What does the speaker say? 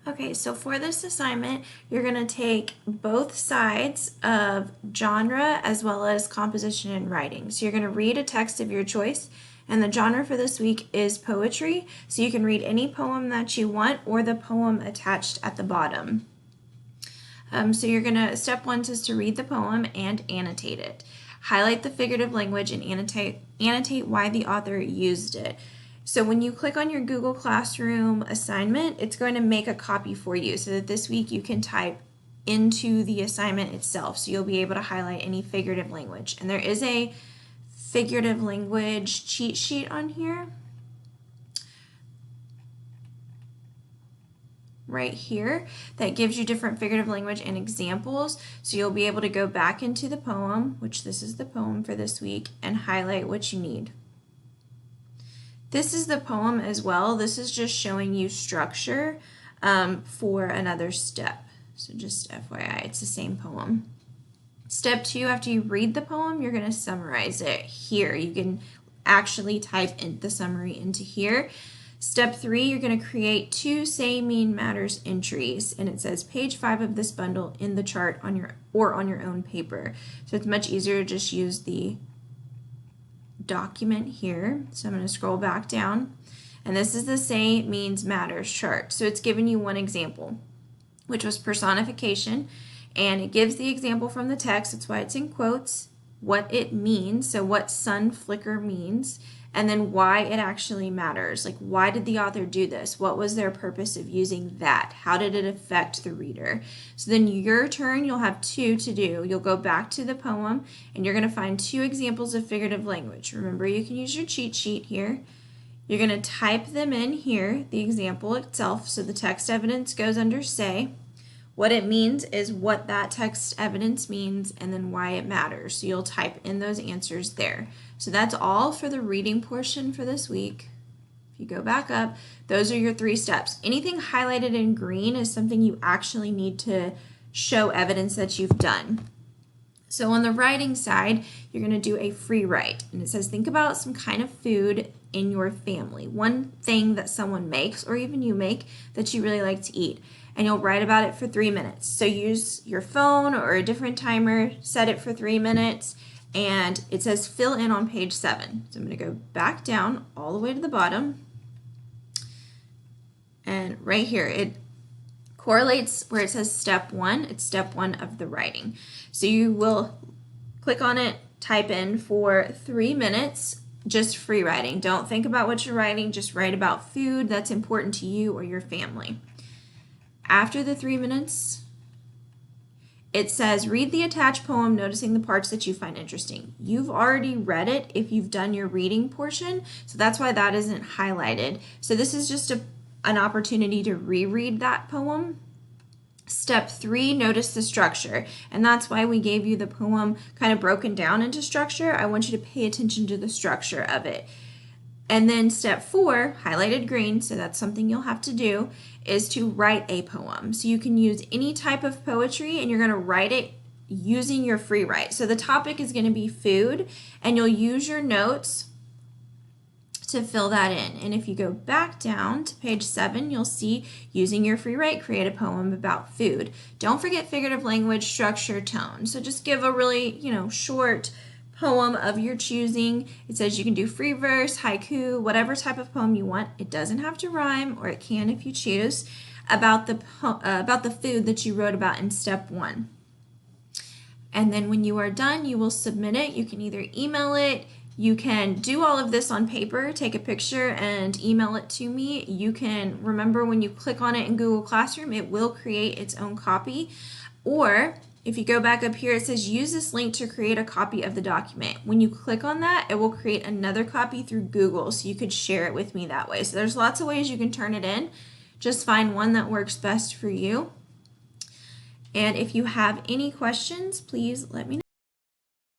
Okay, so for this assignment, you're going to take both sides of genre as well as composition and writing. So you're going to read a text of your choice, and the genre for this week is poetry. So you can read any poem that you want or the poem attached at the bottom. So you're going to, step one says to read the poem and annotate it. Highlight the figurative language and annotate why the author used it. So when you click on your Google Classroom assignment, it's going to make a copy for you so that this week you can type into the assignment itself. So you'll be able to highlight any figurative language. And there is a figurative language cheat sheet on here. Right here that gives you different figurative language and examples, so you'll be able to go back into the poem, which this is the poem for this week, and highlight what you need. This is the poem as well. This is just showing you structure for another step, so just FYI, it's the same poem. Step two, after you read the poem, you're going to summarize it here. You can actually type in the summary into here. Step three, you're going to create 2 Say Mean Matters entries, and it says page 5 of this bundle in the chart on your own paper. So it's much easier to just use the document here. So I'm going to scroll back down, and this is the Say Means Matters chart. So it's giving you one example, which was personification, and it gives the example from the text. That's why it's in quotes, what it means, so what sun flicker means, and then why it actually matters. Like, why did the author do this? What was their purpose of using that? How did it affect the reader? So then your turn, you'll have 2 to do. You'll go back to the poem, and you're going to find 2 examples of figurative language. Remember, you can use your cheat sheet here. You're going to type them in here, the example itself, so the text evidence goes under say. What it means is what that text evidence means, and then why it matters. So you'll type in those answers there. So that's all for the reading portion for this week. If you go back up, those are your 3 steps. Anything highlighted in green is something you actually need to show evidence that you've done. So on the writing side, you're going to do a free write. And it says, think about some kind of food in your family. One thing that someone makes, or even you make, that you really like to eat. And you'll write about it for 3 minutes. So use your phone or a different timer, set it for 3 minutes, and it says fill in on page 7. So I'm going to go back down all the way to the bottom. And right here, it correlates where it says step 1. It's step 1 of the writing. So you will click on it, type in for 3 minutes, just free writing. Don't think about what you're writing, just write about food that's important to you or your family. After the 3 minutes, it says, read the attached poem, noticing the parts that you find interesting. You've already read it if you've done your reading portion, so that's why that isn't highlighted. So this is just an opportunity to reread that poem. Step 3, notice the structure, and that's why we gave you the poem kind of broken down into structure. I want you to pay attention to the structure of it. And then step 4, highlighted green, so that's something you'll have to do, is to write a poem. So you can use any type of poetry, and you're going to write it using your free write. So the topic is going to be food, and you'll use your notes to fill that in. And if you go back down to page 7, you'll see using your free write, create a poem about food. Don't forget figurative language, structure, tone. So just give a really, short poem of your choosing. It says you can do free verse, haiku, whatever type of poem you want. It doesn't have to rhyme, or it can if you choose, about the food that you wrote about in step 1. And then when you are done, you will submit it. You can either email it, you can do all of this on paper, take a picture and email it to me. You can, remember, when you click on it in Google Classroom, it will create its own copy. Or if you go back up here, it says use this link to create a copy of the document. When you click on that, it will create another copy through Google, so you could share it with me that way. So there's lots of ways you can turn it in. Just find one that works best for you. And if you have any questions, please let me know.